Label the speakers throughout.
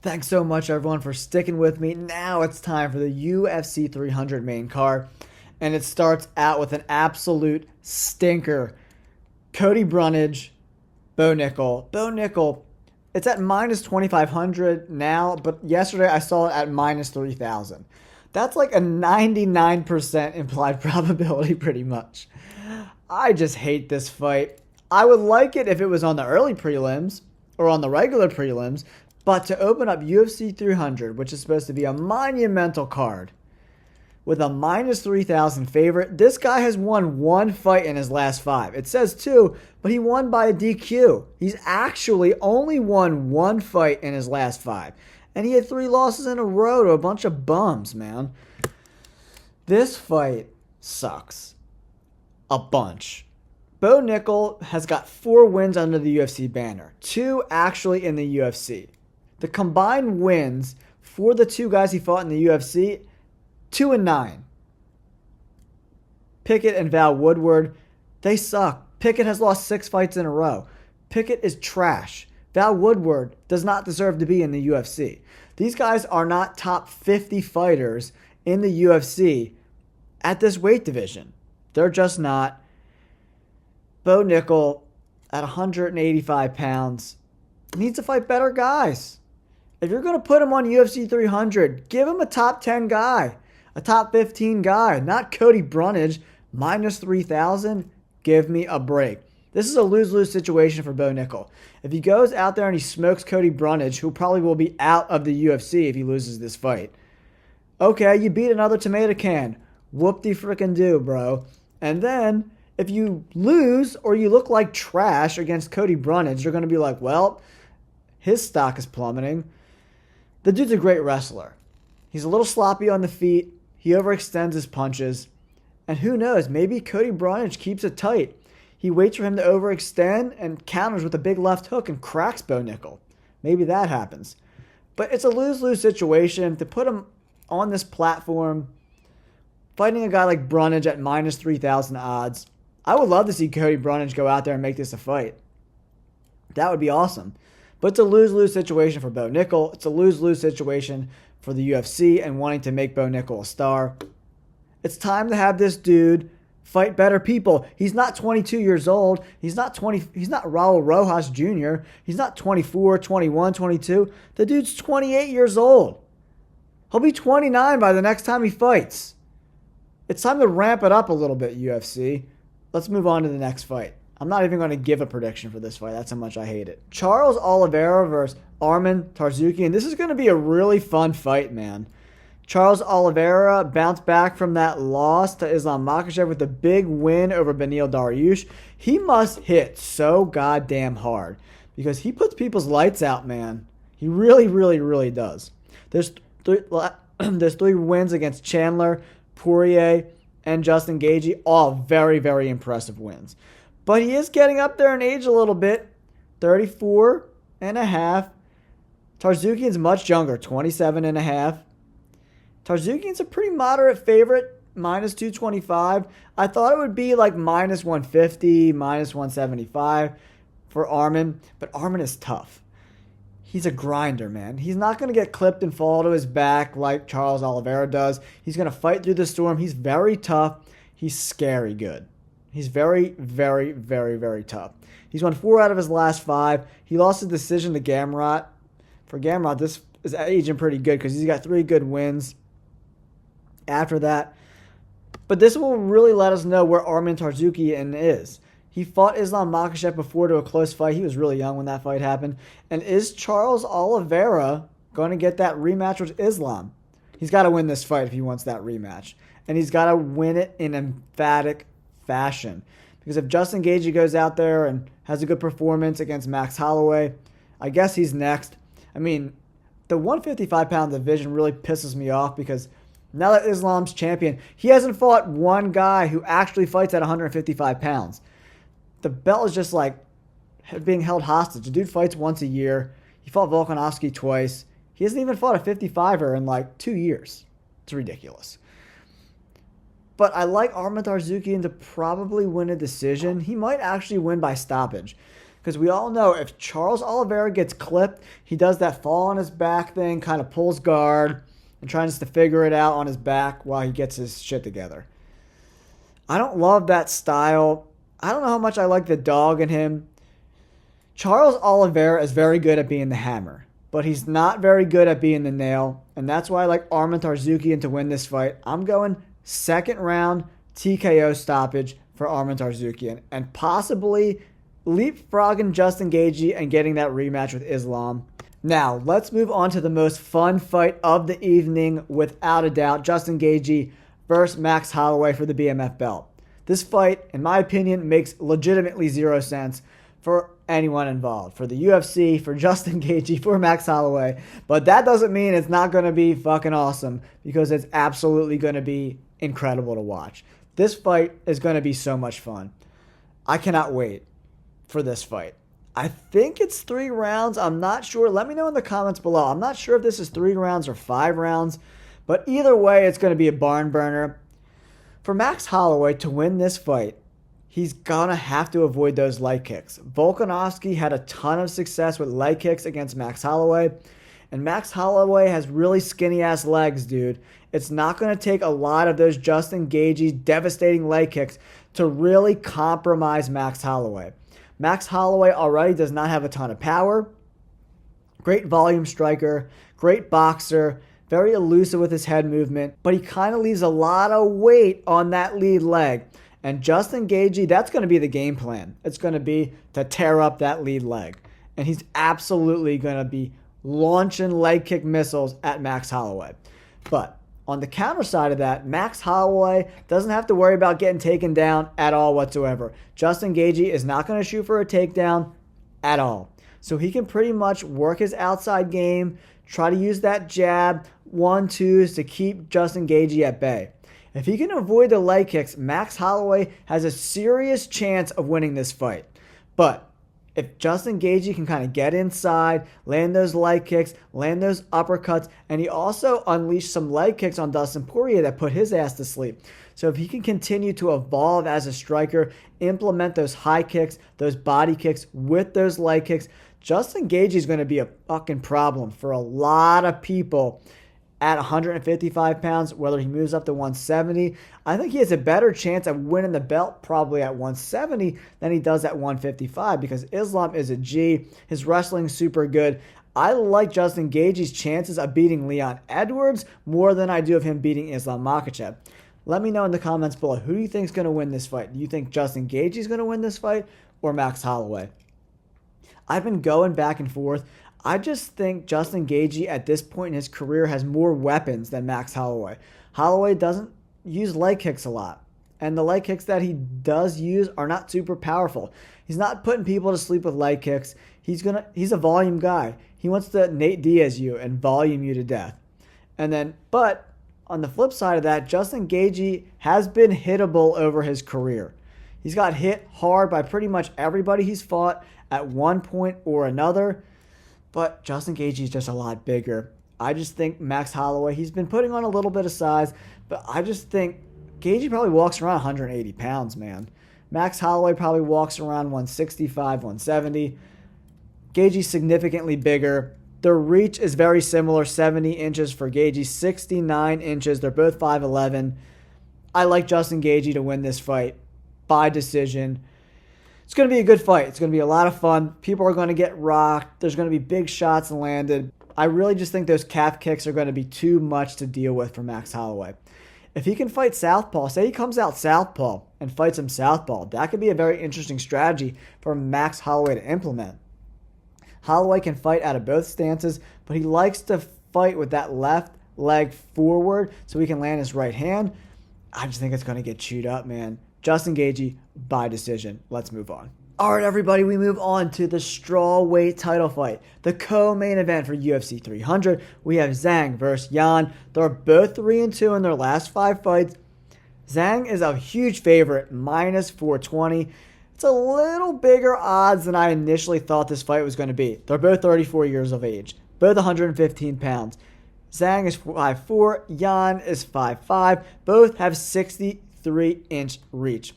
Speaker 1: Thanks so much, everyone, for sticking with me. Now it's time for the UFC 300 main card, and it starts out with an absolute stinker. Cody Brundage, Bo Nickel. Bo Nickel, it's at minus 2,500 now, but yesterday I saw it at minus 3,000. That's like a 99% implied probability, pretty much. I just hate this fight. I would like it if it was on the early prelims or on the regular prelims, but to open up UFC 300, which is supposed to be a monumental card, with a minus 3,000 favorite, this guy has won one fight in his last five. It says two, but he won by a DQ. He's actually only won one fight in his last five. And he had three losses in a row to a bunch of bums, man. This fight sucks. A bunch. Bo Nickel has got 4 wins under the UFC banner, 2 actually in the UFC. The combined wins for the 2 guys he fought in the UFC, 2-9. Pickett and Val Woodward, they suck. Pickett has lost 6 fights in a row. Pickett is trash. Val Woodward does not deserve to be in the UFC. These guys are not top 50 fighters in the UFC at this weight division. They're just not. Bo Nickel, at 185 pounds, needs to fight better guys. If you're going to put him on UFC 300, give him a top 10 guy, a top 15 guy, not Cody Brundage, minus 3,000. Give me a break. This is a lose-lose situation for Bo Nickel. If he goes out there and he smokes Cody Brundage, who probably will be out of the UFC if he loses this fight, okay, you beat another tomato can. Whoop-de-frickin-do, bro. And then, if you lose or you look like trash against Cody Brundage, you're going to be like, well, his stock is plummeting. The dude's a great wrestler. He's a little sloppy on the feet. He overextends his punches. And who knows, maybe Cody Brundage keeps it tight. He waits for him to overextend and counters with a big left hook and cracks Bo Nickel. Maybe that happens. But it's a lose-lose situation. To put him on this platform, fighting a guy like Brundage at minus 3,000 odds, I would love to see Cody Brundage go out there and make this a fight. That would be awesome. But it's a lose-lose situation for Bo Nickel. It's a lose-lose situation for the UFC and wanting to make Bo Nickel a star. It's time to have this dude fight better people. He's not 22 years old. He's not Raul Rojas Jr. He's not 24, 21, 22. The dude's 28 years old. He'll be 29 by the next time he fights. It's time to ramp it up a little bit, UFC. Let's move on to the next fight. I'm not even going to give a prediction for this fight. That's how much I hate it. Charles Oliveira versus Armen Tsarukyan. This is going to be a really fun fight, man. Charles Oliveira bounced back from that loss to Islam Makhachev with a big win over Beneil Dariush. He must hit so goddamn hard because he puts people's lights out, man. He really, really, really does. There's 3 wins against Chandler, Poirier, and Justin Gaethje. All very, very impressive wins. But he is getting up there in age a little bit. 34 and a half. Tsarukyan's much younger, 27 and a half. Tsarukyan's a pretty moderate favorite, minus 225. I thought it would be like minus 150, minus 175 for Armen, but Armen is tough. He's a grinder, man. He's not going to get clipped and fall to his back like Charles Oliveira does. He's going to fight through the storm. He's very tough. He's scary good. He's very, very, very, very tough. He's won 4 out of his last 5. He lost his decision to Gamrot. For Gamrot, this is aging pretty good because he's got 3 good wins after that. But this will really let us know where Armen Tsarukyan is. He fought Islam Makhachev before to a close fight. He was really young when that fight happened. And is Charles Oliveira going to get that rematch with Islam? He's got to win this fight if he wants that rematch. And he's got to win it in emphatic fashion. Because if Justin Gaethje goes out there and has a good performance against Max Holloway, I guess he's next. I mean, the 155-pound division really pisses me off because now that Islam's champion, he hasn't fought one guy who actually fights at 155 pounds. The belt is just like being held hostage. The dude fights once a year. He fought Volkanovski twice. He hasn't even fought a 55er in like 2 years. It's ridiculous. But I like Armen Tsarukyan to probably win a decision. He might actually win by stoppage. Because we all know if Charles Oliveira gets clipped, he does that fall on his back thing, kind of pulls guard, and tries to figure it out on his back while he gets his shit together. I don't love that style. I don't know how much I like the dog in him. Charles Oliveira is very good at being the hammer, but he's not very good at being the nail, and that's why I like Armen Tsarukyan to win this fight. I'm going second round TKO stoppage for Armen Tsarukyan, and possibly leapfrogging Justin Gaethje and getting that rematch with Islam. Now, let's move on to the most fun fight of the evening, without a doubt, Justin Gaethje versus Max Holloway for the BMF belt. This fight, in my opinion, makes legitimately zero sense for anyone involved. For the UFC, for Justin Gaethje, for Max Holloway. But that doesn't mean it's not going to be fucking awesome, because it's absolutely going to be incredible to watch. This fight is going to be so much fun. I cannot wait for this fight. I think it's 3 rounds. I'm not sure. Let me know in the comments below. I'm not sure if this is 3 rounds or 5 rounds. But either way, it's going to be a barn burner. For Max Holloway to win this fight, he's going to have to avoid those leg kicks. Volkanovski had a ton of success with leg kicks against Max Holloway. And Max Holloway has really skinny-ass legs, dude. It's not going to take a lot of those Justin Gaethje devastating leg kicks to really compromise Max Holloway. Max Holloway already does not have a ton of power. Great volume striker, great boxer, very elusive with his head movement, but he kind of leaves a lot of weight on that lead leg. And Justin Gaethje, that's going to be the game plan. It's going to be to tear up that lead leg. And he's absolutely going to be launching leg kick missiles at Max Holloway. But on the counter side of that, Max Holloway doesn't have to worry about getting taken down at all whatsoever. Justin Gaethje is not going to shoot for a takedown at all. So he can pretty much work his outside game, try to use that jab, 1-2s to keep Justin Gaethje at bay. If he can avoid the leg kicks, Max Holloway has a serious chance of winning this fight. But if Justin Gaethje can kind of get inside, land those leg kicks, land those uppercuts, and he also unleashed some leg kicks on Dustin Poirier that put his ass to sleep. So if he can continue to evolve as a striker, implement those high kicks, those body kicks with those leg kicks, Justin Gaethje is going to be a fucking problem for a lot of people at 155 pounds, whether he moves up to 170. I think he has a better chance of winning the belt probably at 170 than he does at 155, because Islam is a G. His wrestling's super good. I like Justin Gaethje's chances of beating Leon Edwards more than I do of him beating Islam Makhachev. Let me know in the comments below, who do you think is going to win this fight? Do you think Justin Gaethje is going to win this fight or Max Holloway? I've been going back and forth. I just think Justin Gaethje at this point in his career has more weapons than Max Holloway. Holloway doesn't use leg kicks a lot, and the leg kicks that he does use are not super powerful. He's not putting people to sleep with leg kicks. He's a volume guy. He wants to Nate Diaz you and volume you to death. But on the flip side of that, Justin Gaethje has been hittable over his career. He's got hit hard by pretty much everybody he's fought at one point or another. But Justin Gaethje is just a lot bigger. I just think Max Holloway, he's been putting on a little bit of size, but I just think Gaethje probably walks around 180 pounds, man. Max Holloway probably walks around 165, 170. Gaethje's significantly bigger. Their reach is very similar, 70 inches for Gaethje, 69 inches. They're both 5'11". I like Justin Gaethje to win this fight by decision. It's going to be a good fight. It's going to be a lot of fun. People are going to get rocked. There's going to be big shots landed. I really just think those calf kicks are going to be too much to deal with for Max Holloway. If he can fight southpaw, say he comes out southpaw and fights him southpaw, that could be a very interesting strategy for Max Holloway to implement. Holloway can fight out of both stances, but he likes to fight with that left leg forward so he can land his right hand. I just think it's going to get chewed up, man. Justin Gaethje by decision. Let's move on. All right, everybody, we move on to the strawweight title fight, the co-main event for UFC 300. We have Zhang versus Jang. They're both 3-2 in their last 5 fights. Zhang is a huge favorite, minus 420. It's a little bigger odds than I initially thought this fight was going to be. They're both 34 years of age, both 115 pounds. Zhang is 5'4", Jang is 5'5". Both have 63-inch reach.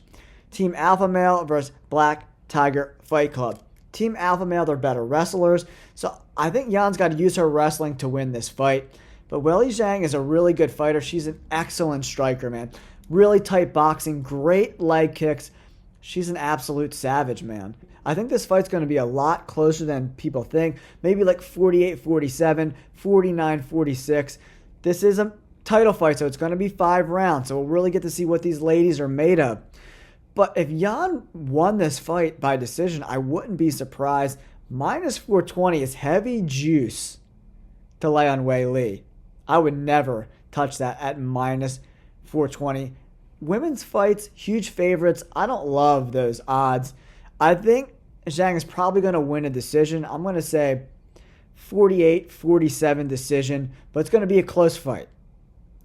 Speaker 1: Team Alpha Male versus Black Tiger Fight Club. Team Alpha Male, they're better wrestlers. So I think Jan's got to use her wrestling to win this fight. But Weili Zhang is a really good fighter. She's an excellent striker, man. Really tight boxing, great leg kicks. She's an absolute savage, man. I think this fight's going to be a lot closer than people think. Maybe like 48-47, 49-46. This is a title fight, so it's going to be 5 rounds. So we'll really get to see what these ladies are made of. But if Jan won this fight by decision, I wouldn't be surprised. Minus 420 is heavy juice to lay on Weili. I would never touch that at minus 420. Women's fights, huge favorites. I don't love those odds. I think Zhang is probably going to win a decision. I'm going to say 48-47 decision, but it's going to be a close fight.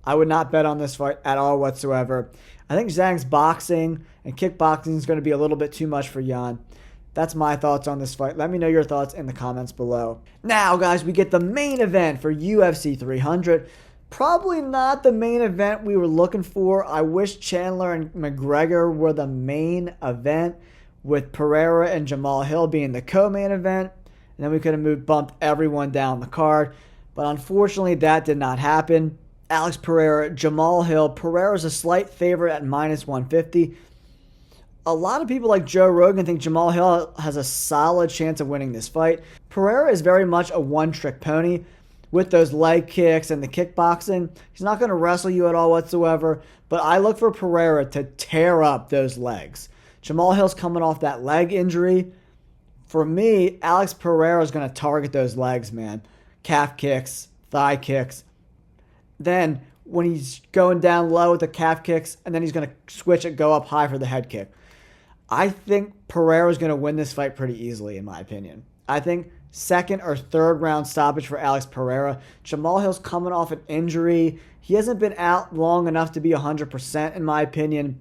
Speaker 1: I would not bet on this fight at all whatsoever. I think Zhang's boxing and kickboxing is going to be a little bit too much for Jan. That's my thoughts on this fight. Let me know your thoughts in the comments below. Now, guys, we get the main event for UFC 300. Probably not the main event we were looking for. I wish Chandler and McGregor were the main event, with Pereira and Jamahal being the co-main event. And then we could have bumped everyone down the card. But unfortunately, that did not happen. Alex Pereira, Jamahal. Pereira's a slight favorite at minus 150. A lot of people like Joe Rogan think Jamahal has a solid chance of winning this fight. Pereira is very much a one-trick pony with those leg kicks and the kickboxing. He's not going to wrestle you at all whatsoever, but I look for Pereira to tear up those legs. Jamahal's coming off that leg injury. For me, Alex Pereira is going to target those legs, man. Calf kicks, thigh kicks. Then when he's going down low with the calf kicks, and then he's going to switch it, go up high for the head kick. I think Pereira is going to win this fight pretty easily, in my opinion. I think second or third round stoppage for Alex Pereira. Jamahal's coming off an injury. He hasn't been out long enough to be 100%, in my opinion.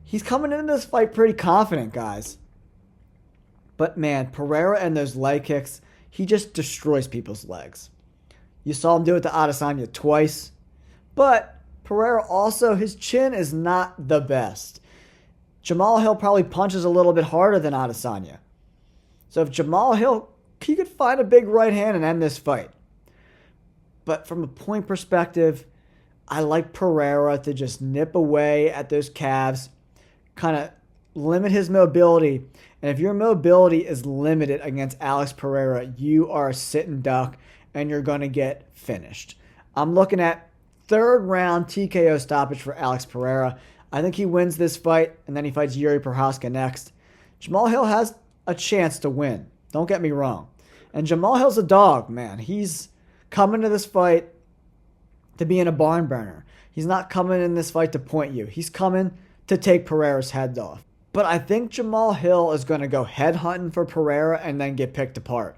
Speaker 1: He's coming into this fight pretty confident, guys. But, man, Pereira and those leg kicks, he just destroys people's legs. You saw him do it to Adesanya twice. But Pereira also, his chin is not the best. Jamahal probably punches a little bit harder than Adesanya. So if Jamahal, he could find a big right hand and end this fight. But from a point perspective, I like Pereira to just nip away at those calves, kind of limit his mobility. And if your mobility is limited against Alex Pereira, you are a sitting duck and you're going to get finished. I'm looking at third round TKO stoppage for Alex Pereira. I think he wins this fight, and then he fights Yuri Prochazka next. Jamahal has a chance to win. Don't get me wrong. And Jamahal's a dog, man. He's coming to this fight to be in a barn burner. He's not coming in this fight to point you. He's coming to take Pereira's head off. But I think Jamahal is going to go head hunting for Pereira and then get picked apart.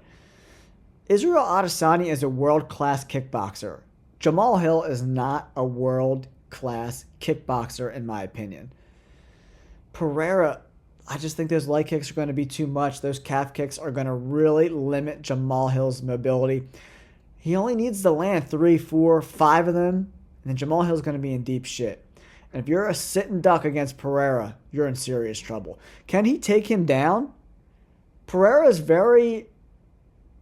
Speaker 1: Israel Adesanya is a world-class kickboxer. Jamahal is not a world-class kickboxer, in my opinion. Pereira, I just think those leg kicks are going to be too much. Those calf kicks are going to really limit Jamahal's mobility. He only needs to land 3, 4, 5 of them, and then Jamahal's going to be in deep shit. And if you're a sitting duck against Pereira, you're in serious trouble. Can he take him down? Pereira is very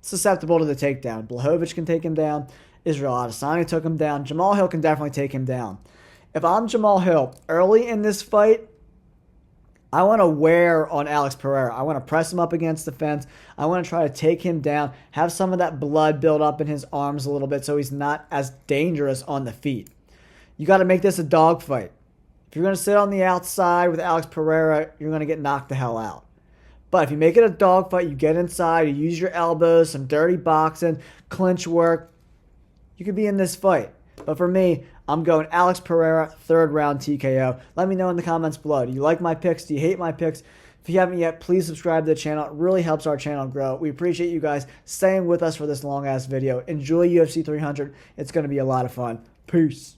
Speaker 1: susceptible to the takedown. Blachowicz can take him down. Israel Adesanya took him down. Jamahal can definitely take him down. If I'm Jamahal, early in this fight, I want to wear on Alex Pereira. I want to press him up against the fence. I want to try to take him down, have some of that blood build up in his arms a little bit so he's not as dangerous on the feet. You got to make this a dogfight. If you're going to sit on the outside with Alex Pereira, you're going to get knocked the hell out. But if you make it a dogfight, you get inside, you use your elbows, some dirty boxing, clinch work, you could be in this fight. But for me, I'm going Alex Pereira, third round TKO. Let me know in the comments below. Do you like my picks? Do you hate my picks? If you haven't yet, please subscribe to the channel. It really helps our channel grow. We appreciate you guys staying with us for this long-ass video. Enjoy UFC 300. It's going to be a lot of fun. Peace.